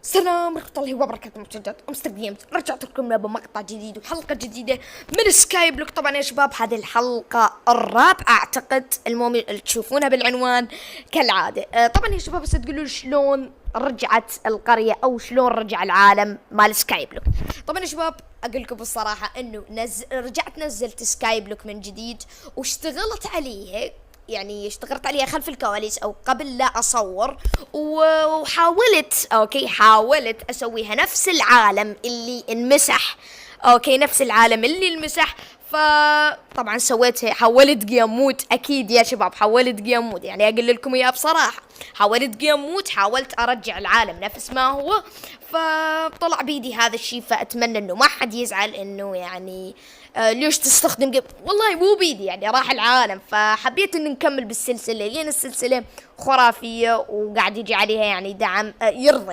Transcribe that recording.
السلام ورحمة الله وبركاته. مشاهدات أمستر جيمز، رجعت لكم بمقطع جديد وحلقة جديدة من سكاي بلوك. طبعا يا شباب هذه الحلقة الرابعة أعتقد، المهم اللي تشوفونها بالعنوان كالعادة. طبعا يا شباب بس تقولوا شلون رجعت القرية أو شلون رجع العالم مال سكاي بلوك. طبعا يا شباب أقول لكم بالصراحة إنه رجعت نزلت سكاي بلوك من جديد واشتغلت عليها، يعني اشتغلت عليها خلف الكواليس او قبل لا اصور، حاولت اسويها نفس العالم اللي انمسح. نفس العالم اللي انمسح. فطبعا سويتها، حولت جيم مود. اكيد يا شباب حولت جيم مود، يعني اقول لكم اياها بصراحه، حولت جيم مود، حاولت ارجع العالم نفس ما هو. فطلع بيدي هذا الشيء، فاتمنى انه ما حد يزعل انه يعني ليش تستخدم والله مو بيدي، يعني راح العالم. فحبيت ان نكمل بالسلسله لين السلسله خرافيه وقاعد يجي عليها يعني دعم يرضي.